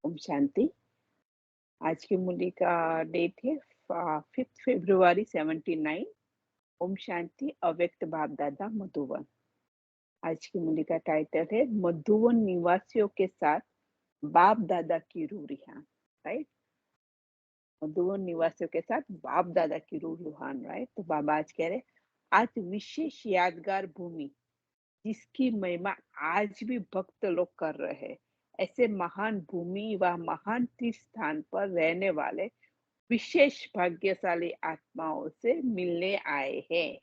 ओम शांति। आज की मूली का डेट है 5 फरवरी 79। ओम शांति। अव्यक्त बाप दादा मधुवन। आज की मूली का टाइटल है मधुवन निवासियों के साथ बाप दादा की रूहान। राइट। मधुवन निवासियों के साथ बाप दादा की रूहान। राइट। तो बाबा आज कह रहे आज विशेष यादगार भूमि जिसकी महिमा आज भी भक्त लोग कर रहे हैं, ऐसे महान भूमि व महान तीर्थ स्थान पर रहने वाले विशेष भाग्यशाली आत्माओं से मिलने आए हैं।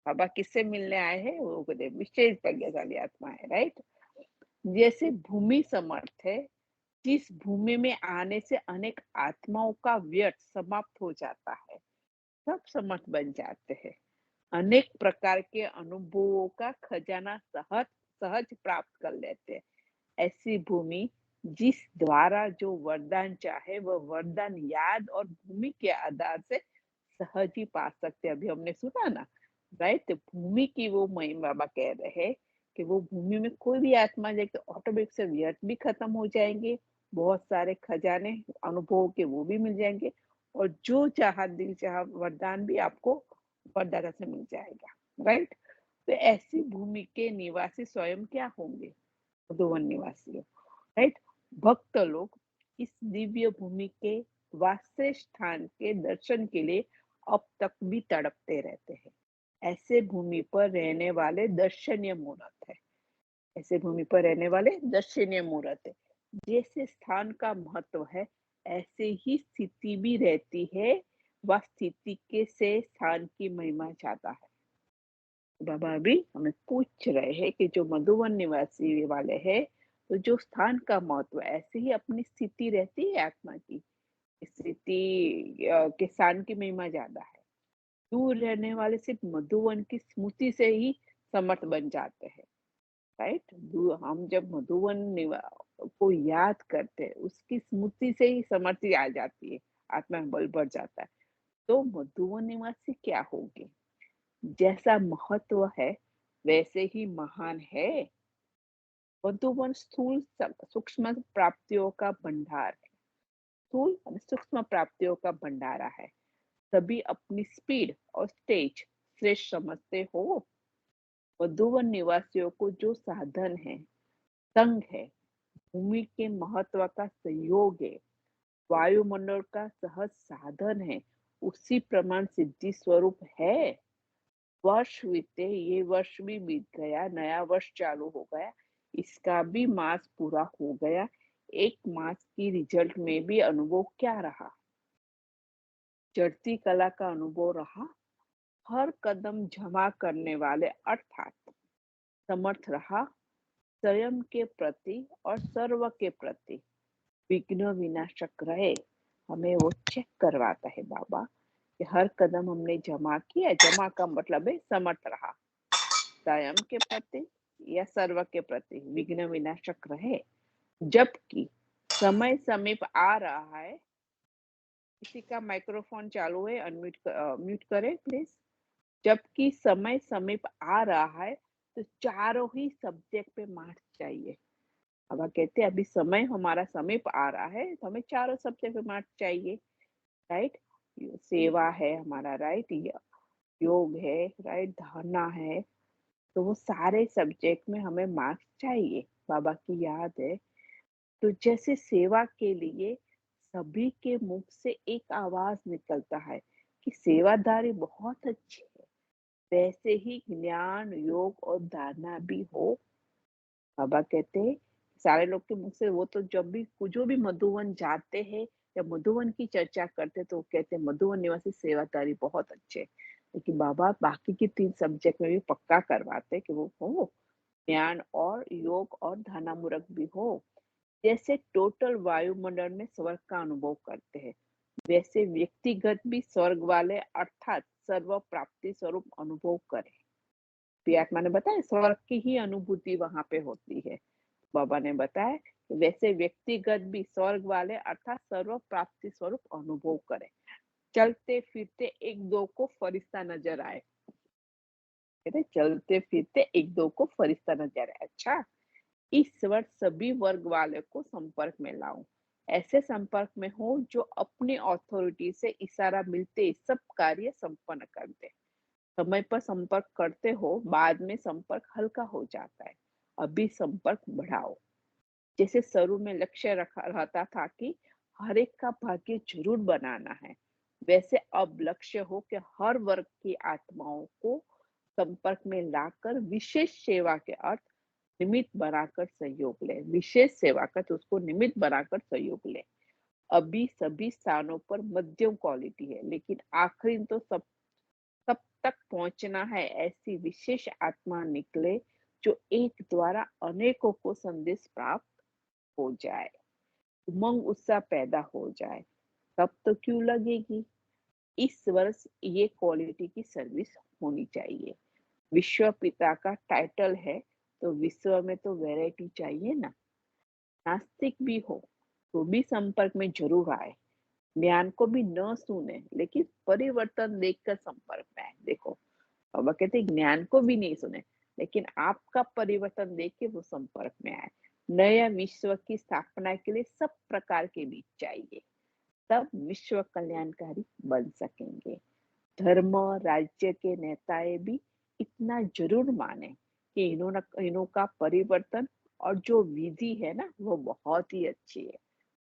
बाबा किससे मिलने आए हैं? वो कहते विशेष भाग्यशाली आत्मा है। राइट। जैसे भूमि समर्थ है, जिस भूमि में आने से अनेक आत्माओं का व्यर्थ समाप्त हो जाता है, सब समर्थ बन जाते हैं। अनेक प्रकार के अनुभवों का खजाना सहज सहज प्राप्त कर लेते हैं। ऐसी भूमि जिस द्वारा जो वरदान चाहे वह वरदान याद और भूमि के आधार से सहज ही पा सकते। अभी हमने सुना ना। राइट। भूमि की वो महिमा बाबा कह रहे हैं कि वो भूमि में कोई भी आत्मा जाए तो ऑटोमेटिक से व्यर्थ भी खत्म हो जाएंगे, बहुत सारे खजाने अनुभवों के वो भी मिल जाएंगे, और जो चाह दिल चाह वरदान भी आपको वरदाता से मिल जाएगा। राइट। तो ऐसी भूमि के निवासी स्वयं क्या होंगे? मधुवन निवासी। राइट। भक्त लोग इस दिव्य भूमि के वास्तव स्थान के दर्शन के लिए अब तक भी तड़पते रहते हैं। ऐसे भूमि पर रहने वाले दर्शनीय मूर्त है। ऐसे भूमि पर रहने वाले दर्शनीय मूर्त है। जैसे स्थान का महत्व है, ऐसे ही स्थिति भी रहती है। वह स्थिति के से स्थान की महिमा ज्यादा है। बाबा अभी हमें पूछ रहे हैं कि जो मधुवन निवासी वाले हैं, तो जो स्थान का महत्व ऐसे ही अपनी स्थिति रहती है आत्मा की स्थिति के स्थान की महिमा ज्यादा है। दूर रहने वाले सिर्फ मधुवन की स्मृति से ही समर्थ बन जाते हैं। राइट। हम जब को याद करते हैं, उसकी स्मृति से ही समर्थी आ जाती है, आत्मा में बल बढ़ जाता है। तो मधुवन निवासी क्या होंगे? जैसा महत्व है वैसे ही महान है। मधुवन स्थूल सूक्ष्म प्राप्तियों का भंडार है। स्थूल और सूक्ष्म प्राप्तियों का भंडारा है। सभी अपनी स्पीड और स्टेज श्रेष्ठ समझते हो। मधुवन निवासियों को जो साधन है, संग है, भूमि के महत्व का सहयोग है, वायुमंडल का सहज साधन है, उसी प्रमाण सिद्धि स्वरूप है। वर्ष बीते, ये वर्ष भी बीत गया, नया वर्ष चालू हो गया, इसका भी मास पूरा हो गया। एक मास की रिजल्ट में भी अनुभव क्या रहा? चढ़ती कला का अनुभव रहा। हर कदम जमा करने वाले अर्थात समर्थ रहा। स्वयं के प्रति और सर्व के प्रति विघ्न विनाशक रहे। हमें वो चेक करवाता है बाबा कि हर कदम हमने जमा किया। जमा का मतलब है समर्थ रहा। स्वयं के प्रति या सर्व के प्रति विघ्न विनाशक रहे। जबकि समय समीप आ रहा है। किसी का माइक्रोफोन चालू है, अनम्यूट म्यूट करें प्लीज। जबकि समय समीप आ रहा है, तो चारों ही सब्जेक्ट पे मार्क्स चाहिए। अब आप कहते हैं अभी समय हमारा समीप आ रहा है, तो हमें चारों सब्जेक्ट पे मार्क्स चाहिए। राइट। सेवा है हमारा, राइट, योग है, राइट, धारणा है, तो वो सारे सब्जेक्ट में हमें मार्क्स चाहिए। बाबा की याद है। तो जैसे सेवा के लिए सभी के मुख से एक आवाज निकलता है कि सेवादारी बहुत अच्छी है, वैसे ही ज्ञान, योग और धारणा भी हो। बाबा कहते हैं सारे लोग के मुख से वो तो जब भी जो भी मधुवन जाते हैं या मधुवन की चर्चा करते तो वो कहते हैं मधुवन निवासी सेवादारी बहुत अच्छे। लेकिन बाबा बाकी की 3 सब्जेक्ट में भी पक्का करवाते कि वो हो, ज्ञान और योग और धानामूरख भी हो। जैसे टोटल वायुमंडल में स्वर्ग का अनुभव करते हैं, वैसे व्यक्तिगत भी स्वर्ग वाले अर्थात सर्व प्राप्ति स्वरूप अनुभव करें। आत्मा ने बताया स्वर्ग की ही अनुभूति वहां पे होती है। बाबा ने बताया कि वैसे व्यक्तिगत भी स्वर्ग वाले अर्थात सर्व प्राप्ति स्वरूप अनुभव करें। चलते फिरते एक दो को फरिश्ता नजर आए। कहते चलते फिरते एक दो को फरिश्ता नजर आए। अच्छा, इस वर्ष सभी वर्ग वाले को संपर्क में लाऊं। ऐसे संपर्क में हो जो अपनी अथॉरिटी से इशारा मिलते ही सब कार्य संपन्न कर दे। समय पर संपर्क करते हो, बाद में संपर्क हल्का हो जाता है। अभी संपर्क बढ़ाओ। जैसे शुरू में लक्ष्य रखा रहता था कि हर एक का भाग्य जरूर बनाना है, वैसे अब लक्ष्य हो कि हर वर्ग की आत्माओं को संपर्क में लाकर विशेष सेवा के अर्थ निमित्त बनाकर सहयोग ले। विशेष सेवा का तो उसको निमित्त बनाकर सहयोग ले। अभी सभी स्थानों पर मध्यम क्वालिटी है, लेकिन आखिरी तो सब तक पहुंचना है। ऐसी विशेष आत्मा निकले जो एक द्वारा अनेकों को संदेश प्राप्त हो जाए, उमंग उत्साह पैदा हो जाए। तब तो क्यों लगेगी। इस वर्ष ये क्वालिटी की सर्विस होनी चाहिए। विश्व पिता का टाइटल है तो विश्व में तो वैरायटी चाहिए ना। नास्तिक भी हो तो भी संपर्क में जरूर आए। ज्ञान को भी न सुने, लेकिन परिवर्तन देखकर संपर्क में आए। देखो, बाबा कहते ज्ञान को भी नहीं सुने, लेकिन आपका परिवर्तन देख के वो संपर्क में आए। नया विश्व की स्थापना के लिए सब प्रकार के बीज चाहिए, तब विश्व कल्याणकारी बन सकेंगे। धर्म राज्य के नेताएं भी इतना जरूर माने कि इन्हों का परिवर्तन और जो विधि है ना वो बहुत ही अच्छी है।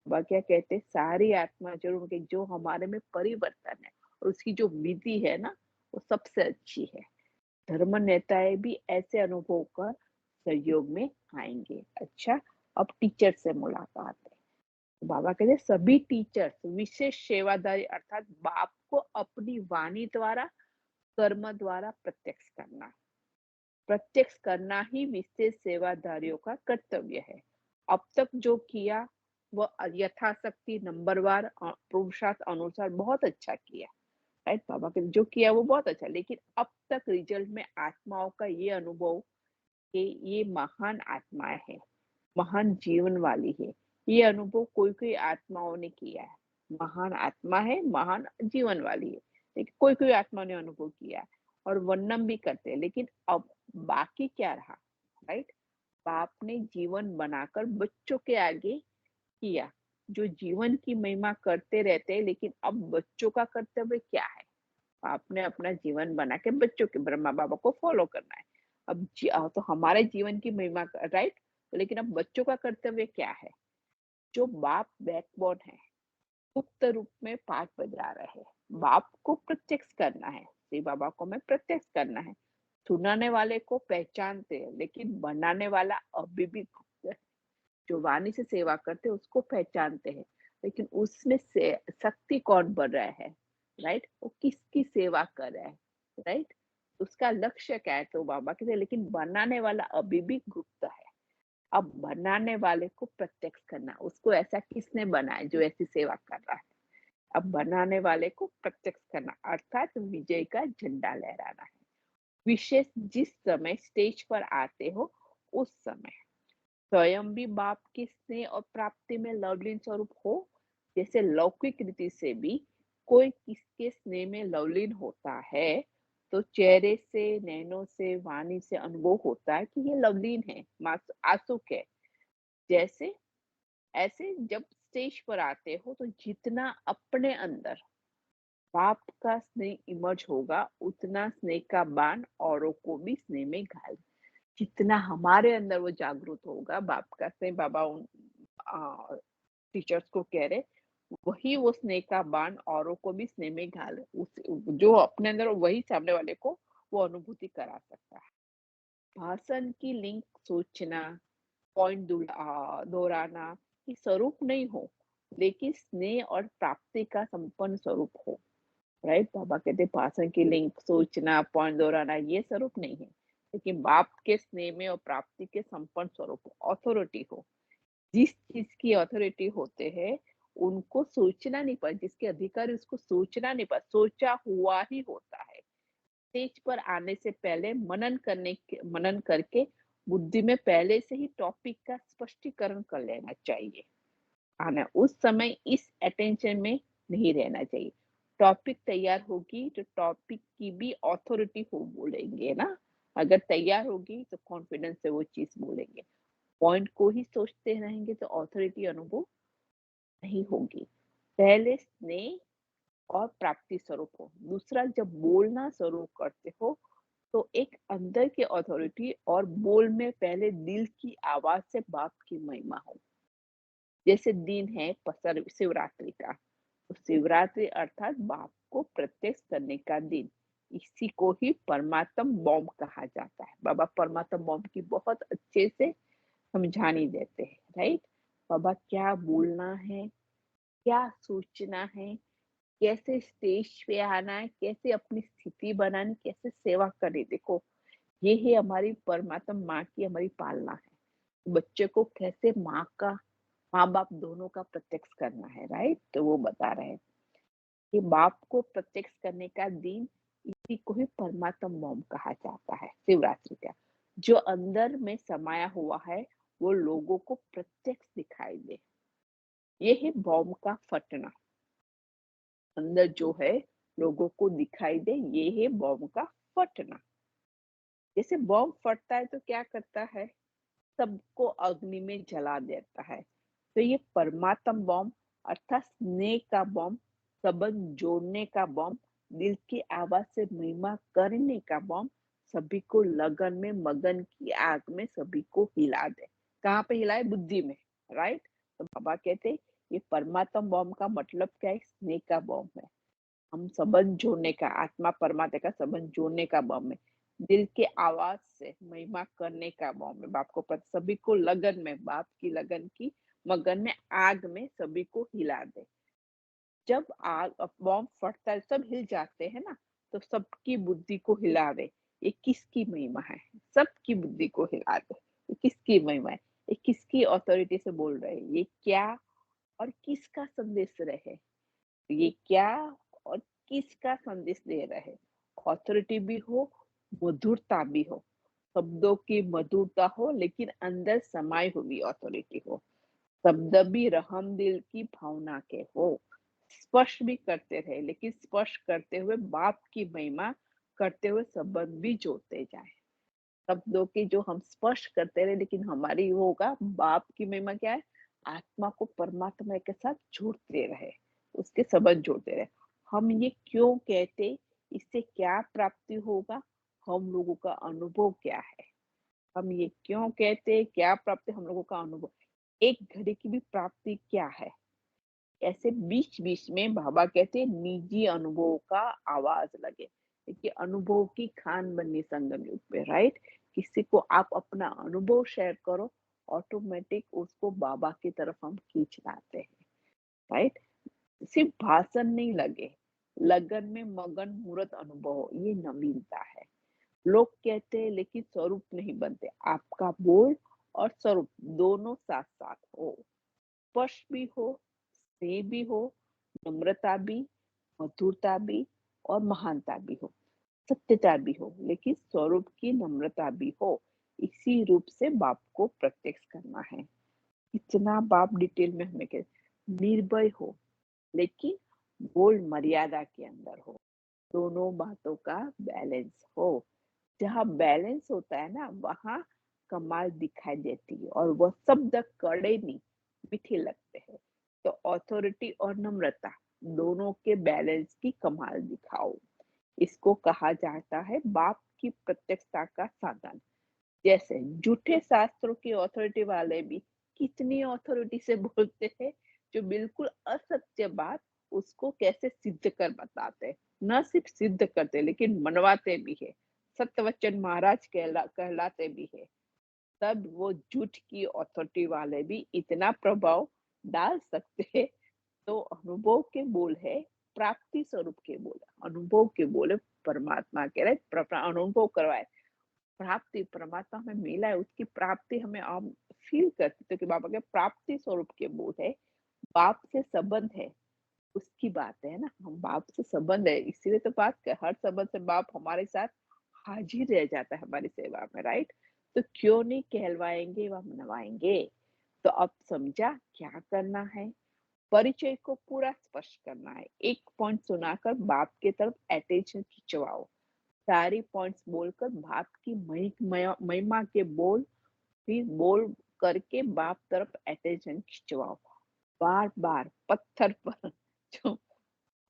वह क्या कहते हैं, सारी आत्मा जरूर के जो हमारे में परिवर्तन है और उसकी जो विधि है ना वो सबसे अच्छी है। धर्म नेताएं भी ऐसे अनुभव कर सहयोग में आएंगे। अच्छा, अब टीचर से मुलाकात है। तो बाबा कहते सभी टीचर्स विशेष सेवादारी अर्थात बाप को अपनी वाणी द्वारा कर्म द्वारा प्रत्यक्ष करना ही विशेष सेवादारियों का कर्तव्य है। अब तक जो किया वह यथाशक्ति नंबरवार पुरुषार्थ अनुसार बहुत अच्छा किया। राइट, बाबा के जो किया वो बहुत अच्छा, लेकिन अब तक रिजल्ट में आत्माओं का ये अनुभव कि ये महान आत्माएं है, महान जीवन वाली है। ये अनुभव कोई कोई आत्माओं ने किया है। महान आत्मा है, महान जीवन वाली है, लेकिन कोई कोई आत्मा ने अनुभव किया है और वर्णन भी करते हैं। लेकिन अब बाकी क्या रहा। राइट, बाप ने जीवन बनाकर बच्चों के आगे किया, जो जीवन की महिमा करते रहते हैं। लेकिन अब बच्चों का कर्तव्य क्या है। आपने अपना जीवन बना के बच्चों के ब्रह्मा बाबा को फॉलो करना है। अब तो हमारे जीवन की महिमा, राइट, लेकिन अब बच्चों का कर्तव्य क्या है। जो बाप बैकबोन है, गुप्त रूप में पाठ बजा रहे हैं। बाप को प्रत्यक्ष करना है, श्री बाबा को मैं प्रत्यक्ष करना है। सुनाने वाले को पहचानते हैं, लेकिन बनाने वाला अभी भी गुप्त है। जो वाणी से सेवा करते हैं उसको पहचानते हैं, लेकिन उसमें से शक्ति कौन बन रहा है। राइट, वो किसकी सेवा कर रहा है। राइट, उसका लक्ष्य क्या है। तो बाबा कहते हैं लेकिन बनाने वाला अभी भी गुप्त है। अब बनाने वाले को प्रत्यक्ष करना, उसको ऐसा किसने बनाया जो ऐसी सेवा कर रहा है। अब बनाने वाले को प्रत्यक्ष करना अर्थात विजय का झंडा लहराना है। विशेष जिस समय स्टेज पर आते हो उस समय स्वयं भी बाप की स्नेह और प्राप्ति में लवलीन स्वरूप हो। जैसे लौकिक रीति से भी कोई किसके स्नेह में लवलीन होता है, तो चेहरे से, नैनों से, वाणी से अनुभव होता है कि ये लवलीन है, आसुक है। जैसे ऐसे जब स्टेज पर आते हो तो जितना अपने अंदर बाप का स्नेह इमर्ज होगा, उतना स्नेह का बाण औरों को भी स्नेह में घाल। जितना हमारे अंदर वो जागृत होगा बाप का स्नेह, बाबा उन टीचर्स को कह रहे, वही वो स्नेह का बाण औरों को भी स्नेह में घाल। उस जो अपने अंदर वही सामने वाले को वो अनुभूति करा सकता है। भाषण की लिंक सोचना, पॉइंट दोहराना कि स्वरूप नहीं हो, लेकिन स्नेह और प्राप्ति का संपन्न स्वरूप हो। राइट, बाबा कहते भाषण की लिंक सोचना, पॉइंट दोहराना ये स्वरूप नहीं है, लेकिन बाप के स्नेह में और प्राप्ति के संपन्न स्वरूप अथॉरिटी हो। जिस चीज की अथॉरिटी होते हैं उनको सोचना नहीं पड़ा, जिसके अधिकारी उसको सोचना नहीं पड़ा, सोचा हुआ ही होता है। स्टेज पर आने से पहले मनन करके बुद्धि में पहले से ही टॉपिक का स्पष्टीकरण कर लेना चाहिए। आना उस समय इस अटेंशन में नहीं रहना चाहिए। टॉपिक तैयार होगी तो टॉपिक की भी अथॉरिटी हो बोलेंगे ना। अगर तैयार होगी तो कॉन्फिडेंस से वो चीज बोलेंगे। पॉइंट को ही सोचते रहेंगे तो अथॉरिटी अनुभव नहीं होगी। पहले स्नेह और प्राप्ति स्वरूप हो। दूसरा, जब बोलना शुरू करते हो तो एक अंदर की अथॉरिटी और बोल में पहले दिल की आवाज से बाप की महिमा हो। जैसे दिन है शिवरात्रि का, तो शिवरात्रि अर्थात बाप को प्रत्यक्ष करने का दिन। इसी को ही परमात्म बॉम्ब कहा जाता है। बाबा परमात्म बॉम्ब की बहुत अच्छे से समझानी देते हैं, राइट। बाबा क्या बोलना है, क्या सोचना है, कैसे स्टेज पे आना है, कैसे अपनी स्थिति बनानी, कैसे सेवा करनी। देखो, ये ही हमारी परमात्मा माँ की हमारी पालना है। बच्चे को कैसे माँ बाप दोनों का प्रत्यक्ष करना है, राइट। तो वो बता रहे हैं कि बाप को प्रत्यक्ष करने का दिन, इसी को ही परमात्म बॉम्ब कहा जाता है, शिवरात्रि का। जो अंदर में समाया हुआ है वो लोगों को प्रत्यक्ष दिखाई दे। ये है बॉम्ब का फटना। अंदर जो है लोगों को दिखाई दे, ये है बॉम्ब का फटना। जैसे बॉम्ब फटता है तो क्या करता है, सबको अग्नि में जला देता है। तो ये परमात्म बॉम्ब अर्थात स्नेह का बॉम्ब, संबंध जोड़ने का बॉम्ब, दिल की आवाज से महिमा करने का बॉम्ब, सभी को लगन में मगन की आग में सभी को हिला दे। कहाँ पे हिलाए? बुद्धि में, राइट। तो बाबा कहते ये परमात्म बॉम्ब का मतलब क्या है? स्नेह का बॉम्ब है। हम संबंध जोड़ने का, आत्मा परमात्मा का संबंध जोड़ने का बम है। दिल के आवाज से महिमा करने का बम है। बाप को सभी को लगन में, बाप की लगन की मगन में आग में सभी को हिला दे। जब आग बॉम्ब फटता है सब हिल जाते हैं ना, तो सबकी बुद्धि को हिलावे। ये किसकी महिमा है? सबकी बुद्धि को हिला दे। ये किसकी महिमा है? ये किसकी अथॉरिटी से बोल रहे हैं? ये क्या और किसका संदेश रहे? ये क्या और किसका संदेश दे रहे? ऑथोरिटी भी हो, मधुरता भी हो। शब्दों की मधुरता हो लेकिन अंदर समाई हुई ऑथोरिटी हो। शब्द भी रहम दिल की भावना के हो। स्पर्श भी करते रहे लेकिन स्पर्श करते हुए बाप की महिमा करते हुए संबंध भी जोड़ते जाए। शब्दों की जो हम स्पर्श करते रहे लेकिन हमारी वो होगा बाप की महिमा क्या है? आत्मा को परमात्मा के साथ जोड़ते रहे, उसके संबंध जोड़ते रहे। हम ये क्यों कहते, इससे क्या प्राप्ति होगा, हम लोगों का अनुभव क्या है? हम ये क्यों कहते, क्या प्राप्ति, हम लोगों का अनुभव। एक घड़ी की भी प्राप्ति क्या है? ऐसे बीच बीच में बाबा कहते निजी अनुभव का आवाज लगे। देखिए, अनुभव की खान बनी संगम युग पे, राइट। किसी को आप अपना अनुभव शेयर करो, ऑटोमेटिक उसको बाबा की तरफ हम खींच लाते हैं, राइट। सिर्फ भाषण नहीं लगे, लगन में मगन मूर्त अनुभव हो, ये नवीनता है। लोग कहते हैं लेकिन स्वरूप नहीं बनते। आपका बोल और स्वरूप दोनों साथ साथ हो, स्पर्श भी हो, स्नेह भी हो, नम्रता भी, मधुरता भी और महानता भी हो, सत्यता भी हो, लेकिन स्वरूप की नम्रता भी हो। इसी रूप से बाप को प्रत्यक्ष करना है। इतना बाप डिटेल में हमें कहते, निर्भय हो लेकिन बोल मर्यादा के अंदर हो। दोनों बातों का बैलेंस हो। जहाँ बैलेंस होता है ना, वहाँ कमाल दिखाई देती है और वह शब्द कड़े नहीं, मीठे लगते हैं। तो ऑथोरिटी और नम्रता दोनों के बैलेंस की कमाल दिखाओ। इसको कहा जाता है बाप की प्रत्यक्षता का साधन। जैसे झूठे शास्त्रों की अथॉरिटी वाले भी कितनी अथॉरिटी से बोलते हैं, जो बिल्कुल असत्य बात उसको कैसे सिद्ध कर बताते हैं। न सिर्फ सिद्ध करते लेकिन मनवाते भी है। सत्यवचन महाराज कहलाते भी है। तब वो झूठ की अथॉरिटी वाले भी इतना प्रभाव डाल सकते हैं। तो अनुभव के बोल है, प्राप्ति स्वरूप के बोल है। अनुभव के बोले परमात्मा कह रहे अनुभव करवाए, प्राप्ति परमात्मा में मिला है, उसकी प्राप्ति हमें हम फील करते, तो कि बाबा के प्राप्ति स्वरूप के बोध है। बाप से संबंध है, उसकी बात है ना। हम बाप से संबंध है, इसीलिए तो बात कर, हर संबंध से बाप हमारे साथ हाजिर रह जाता है हमारी सेवा में, राइट। तो क्यों नहीं कहलवाएंगे व मनवाएंगे। तो अब समझा क्या करना है। परिचय को पूरा स्पष्ट करना है। एक पॉइंट सुनाकर बाप की तरफ अटेंशन खिंचवाओ। सारी पॉइंट्स बोलकर बाप की महिमा के बोल, फिर बोल करके बाप तरफ अटेंशन खिंचवाओ। बार बार पत्थर पर जो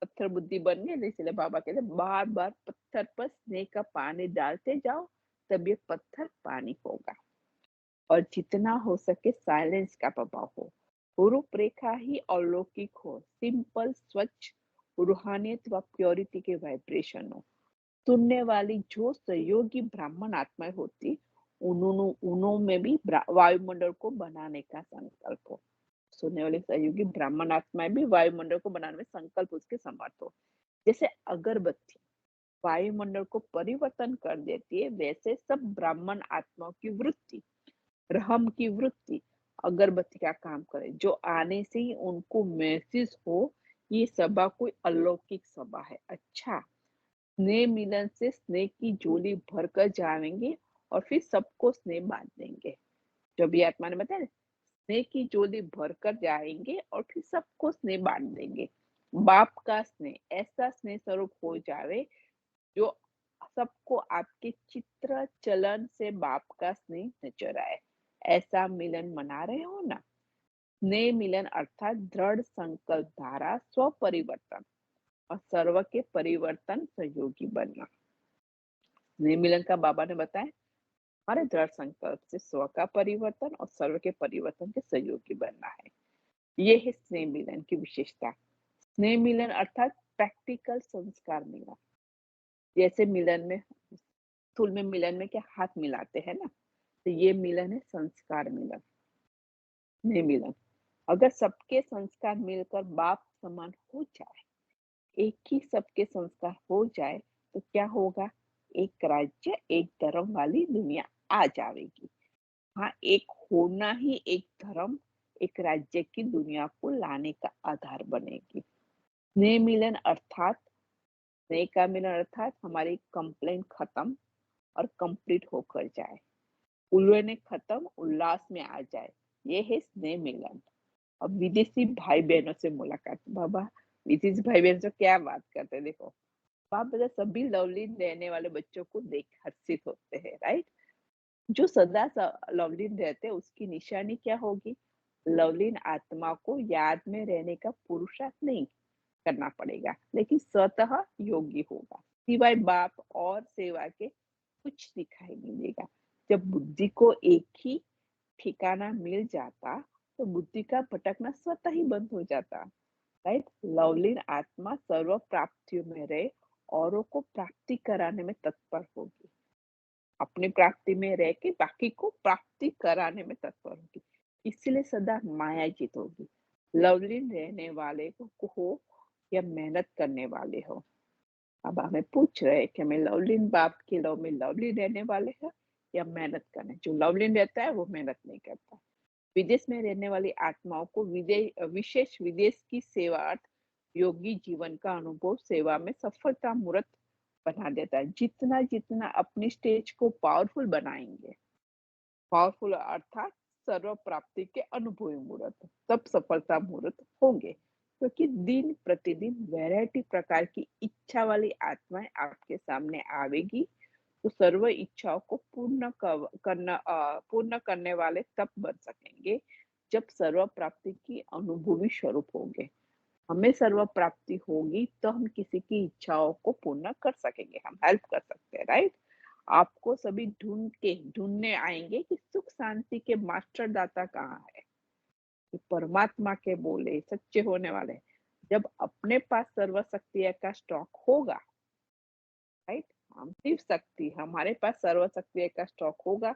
पत्थर बुद्धि बन गई ना, इसलिए बाबा कहते हैं बार बार पत्थर पर स्नेह का पानी डालते जाओ, तब ये पत्थर पानी होगा। और जितना हो सके साइलेंस का प्रभाव हो, रूपरेखा ही अलौकिक हो, सिंपल स्वच्छ रूहानियत व प्योरिटी के वाइब्रेशन हो। सुनने वाली जो सहयोगी ब्राह्मण आत्माएं होती, उन्होंने उन्हों में भी वायुमंडल को बनाने का संकल्प हो। सुनने वाली सहयोगी ब्राह्मण आत्माएं भी वायुमंडल को बनाने में संकल्प उसके समर्थ हो। जैसे अगरबत्ती वायुमंडल को परिवर्तन कर देती है, वैसे सब ब्राह्मण आत्माओं की वृत्ति, रहम की वृत्ति अगरबत्ती का काम करे, जो आने से ही उनको महसूस हो ये सभा कोई अलौकिक सभा है। अच्छा, स्नेह मिलन से स्नेह की झोली भरकर जाएंगे और फिर सबको स्नेह बांट देंगे। जो भी आत्मा ने बताया, स्नेह की झोली भरकर जाएंगे और फिर सबको स्नेह बांट देंगे। बाप का स्नेह ऐसा स्नेह स्वरूप हो जावे जो सबको आपके चित्र चलन से बाप का स्नेह नजर आए। ऐसा मिलन मना रहे हो ना। स्नेह मिलन अर्थात दृढ़ संकल्प धारा, स्व परिवर्तन और सर्व के परिवर्तन सहयोगी बनना। स्नेह मिलन का बाबा ने बताया हमारे दृढ़ संकल्प से स्व का परिवर्तन और सर्व के परिवर्तन के सहयोगी बनना है। ये है स्नेह मिलन की विशेषता। स्नेह मिलन अर्थात प्रैक्टिकल संस्कार मिलन। जैसे मिलन में, स्थूल में मिलन में क्या हाथ मिलाते हैं ना, तो ये मिलन है संस्कार मिलन। स्नेह मिलन अगर सबके संस्कार मिलकर बाप समान हो जाए, एक ही सबके संस्कार हो जाए, तो क्या होगा? एक राज्य एक धर्म वाली दुनिया आ जाएगी। हाँ, एक होना ही एक धर्म एक राज्य की दुनिया को लाने का आधार बनेगी। स्नेह मिलन अर्थात, स्नेह का मिलन अर्थात हमारी कंप्लेंट खत्म और कंप्लीट होकर जाए, उलझने खत्म उल्लास में आ जाए। ये है स्नेह मिलन। अब विदेशी भाई बहनों से मुलाकात। बाबा विदेशी भाई बहन से क्या बात करते हैं, देखो बाप बता सभी लवलीन रहने वाले बच्चों को देख हर्षित होते हैं, राइट। जो सदा लवलीन रहते हैं उसकी निशानी क्या होगी? लवलीन आत्मा को याद में रहने का पुरुषार्थ नहीं करना पड़ेगा, लेकिन स्वतः योगी होगा। सिवाय बाप और सेवा के कुछ दिखाई नहीं देगा। जब बुद्धि को एक ही ठिकाना मिल जाता, तो बुद्धि का भटकना स्वतः ही बंद हो जाता, राइट। लवलीन आत्मा सर्व प्राप्तियों में रहे, औरों को प्राप्ति कराने में तत्पर होगी। अपनी प्राप्ति में रह के बाकी को प्राप्ति कराने में तत्पर होगी, इसलिए सदा माया जीत होगी। लवलीन रहने वाले को हो या मेहनत करने वाले हो। अब हमें पूछ रहे हैं कि हमें लवलीन बाप के लव में लवलीन रहने वाले हैं या मेहनत करने। जो लवलीन रहता है वो मेहनत नहीं करता। विदेश में रहने वाली आत्माओं को विशेष विदेश की सेवार्थ योगी जीवन का अनुभव सेवा में सफलता मूर्त बना देता है। जितना जितना अपनी स्टेज को पावरफुल बनाएंगे, पावरफुल अर्थात सर्व प्राप्ति के अनुभवी मूर्त, तब सफलता मूर्त होंगे। क्योंकि दिन प्रतिदिन वैरायटी प्रकार की इच्छा वाली आत्माएं आपके सामने आवेगी, तो सर्व इच्छाओं को पूर्ण करने वाले तब बन सकेंगे जब सर्व प्राप्ति की अनुभवी स्वरूप होंगे। हमें सर्व प्राप्ति होगी तो हम किसी की इच्छाओं को पूर्ण कर सकेंगे, हम हेल्प कर सकते हैं, राइट। आपको सभी ढूंढने आएंगे कि सुख शांति के मास्टर दाता कहाँ है। कि परमात्मा के बोले सच्चे होने वाले, जब अपने पास सर्व शक्ति का स्टॉक होगा, राइट, हम शिव शक्ति हमारे पास सर्व शक्ति का स्टॉक होगा,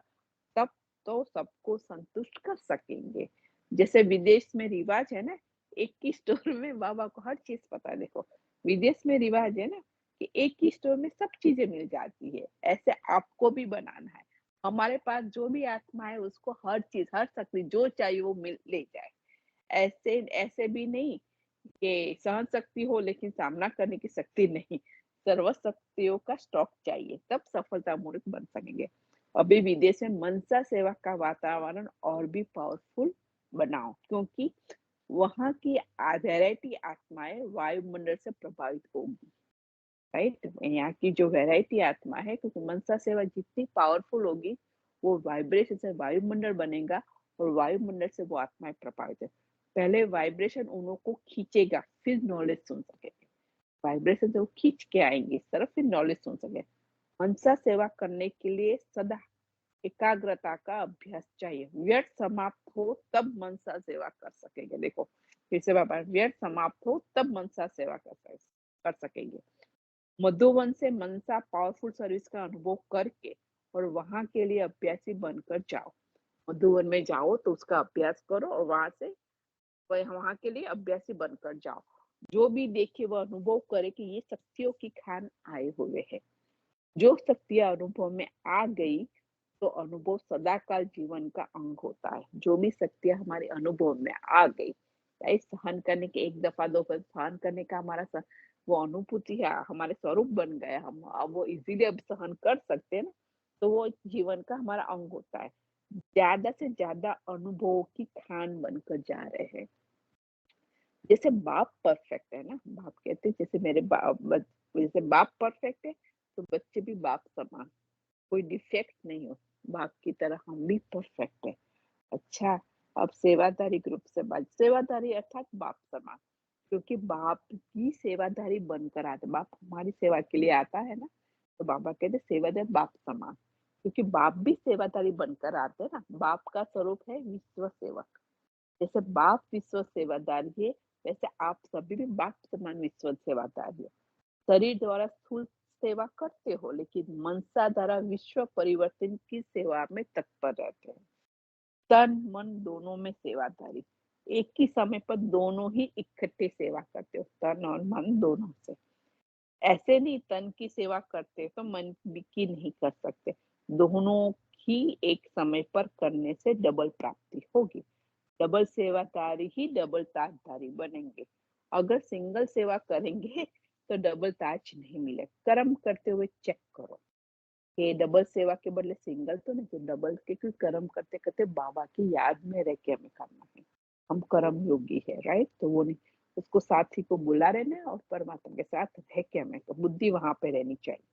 तब तो सबको संतुष्ट कर सकेंगे। जैसे विदेश में रिवाज है ना, एक ही स्टोर में बाबा को हर चीज पता है। देखो विदेश में रिवाज है ना कि एक ही स्टोर में सब चीजें मिल जाती है, ऐसे आपको भी बनाना है। हमारे पास जो भी आत्मा है उसको हर चीज हर शक्ति जो चाहिए वो मिल ले जाए। ऐसे ऐसे भी नहीं कि सहन शक्ति हो लेकिन सामना करने की शक्ति नहीं। सर्व शक्तियों का स्टॉक चाहिए, तब सफलता मूर्त बन सकेंगे। अभी विदेश में मनसा सेवा का वातावरण और भी पावरफुल बनाओ, क्योंकि वहां की वैरायटी आत्माएं वायुमंडल से प्रभावित होगी, राइट। यहाँ की जो वैरायटी आत्मा है, क्योंकि मनसा सेवा जितनी पावरफुल होगी वो वाइब्रेशन से वायुमंडल बनेगा और वायुमंडल से वो आत्माएं प्रभावित है। पहले वाइब्रेशन उन्हों को खींचेगा, फिर नॉलेज सुन सकेंगे। वाइब्रेशन से वो खींच के आएंगे इस तरफ, फिर नॉलेज सुन सके। मनसा सेवा करने के लिए सदा एकाग्रता का अभ्यास चाहिए। व्यर्थ समाप्त हो तब मनसा सेवा कर सकेंगे। देखो फिर से बाबा, व्यर्थ समाप्त हो तब मनसा सेवा कर सकेंगे। मधुवन से मनसा पावरफुल सर्विस का अनुभव करके और वहां के लिए अभ्यासी बनकर जाओ। मधुवन में जाओ तो उसका अभ्यास करो और वहां से वहां के लिए अभ्यासी बनकर जाओ। जो भी देखे वह अनुभव करे कि ये शक्तियों की खान आए हुए है। जो शक्तियां अनुभव में आ गई तो अनुभव सदाकाल जीवन का अंग होता है। जो भी शक्तियां हमारे अनुभव में आ गई, राइट, सहन करने के एक दफा दो बार सहन करने का हमारा वो अनुभूति है, हमारे स्वरूप बन गया, हम अब वो इजीली अब सहन कर सकते हैं ना, तो वो जीवन का हमारा अंग होता है। ज्यादा से ज्यादा अनुभवों की खान बनकर जा रहे हैं। जैसे बाप परफेक्ट है ना, बाप कहते हैं जैसे मेरे जैसे बाप परफेक्ट है तो बच्चे भी बाप समान, कोई डिफेक्ट नहीं हो, बाप की तरह हम भी परफेक्ट है। अच्छा, अब सेवादारी ग्रुप से बात, सेवादारी अर्थात बाप समान, क्योंकि बाप की सेवादारी बनकर आता, बाप हमारी सेवा के लिए आता है ना, तो बाबा कहते सेवादार बाप समान, क्योंकि बाप भी सेवादारी बनकर आते हैं ना। बाप का स्वरूप है विश्व सेवक। जैसे बाप विश्व सेवादार है, वैसे आप सभी भी बाप समान विश्व सेवादार है। शरीर द्वारा स्थूल सेवा करते हो, लेकिन मनसा द्वारा विश्व परिवर्तन की सेवा में तत्पर रहते हैं। तन मन दोनों में सेवादारी, एक ही समय पर दोनों ही इकट्ठे सेवा करते हो, तन और मन दोनों से। ऐसे नहीं तन की सेवा करते तो मन की नहीं कर सकते, दोनों ही एक समय पर करने से डबल प्राप्ति होगी। डबल सेवादारी ही डबल ताजदारी बनेंगे। अगर सिंगल सेवा करेंगे तो डबल ताज नहीं मिले। कर्म करते हुए चेक करो कि डबल सेवा के बदले सिंगल तो नहीं, तो डबल के, क्योंकि कर्म करते करते बाबा की याद में रह के हमें करना है। हम कर्म योगी है, राइट, तो वो नहीं, उसको साथी को बुला रहना है और परमात्मा के साथ रह के हमें, तो बुद्धि वहां पे रहनी चाहिए।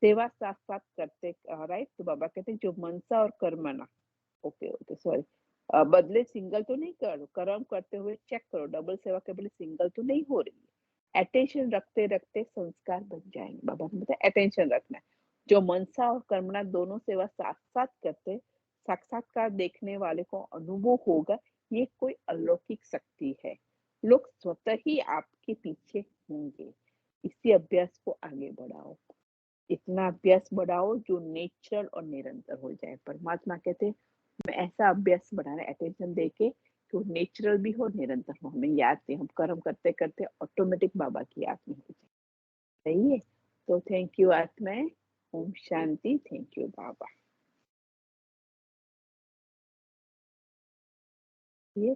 सेवा साथ साथ करते, राइट, तो बाबा कहते हैं जो मनसा और कर्मना, ओके ओके सॉरी, बदले सिंगल तो नहीं करो, कर्म करते हुए चेक करो, डबल सेवा के बदले सिंगल तो नहीं हो रही है। अटेंशन रखते रखते संस्कार बन जाएंगे। बाबा ने बताया अटेंशन रखना है। जो मनसा और कर्मणा दोनों सेवा साथ साथ करते, साक्षात्कार देखने वाले को अनुभव होगा ये कोई अलौकिक शक्ति है। लोग स्वतः ही आपके पीछे होंगे। इसी अभ्यास को आगे बढ़ाओ, इतना अभ्यास बढ़ाओ जो नेचुरल और निरंतर हो जाए। परमात्मा कहते हैं मैं ऐसा अभ्यास बढ़ा रहा, अटेंशन देके तो नेचुरल भी हो, निरंतर हो, हमें याद नहीं, हम कर्म करते करते ऑटोमेटिक बाबा की याद में हो जाए। सही है, तो थैंक यू आत्माएं, ओम शांति, थैंक यू बाबा। ये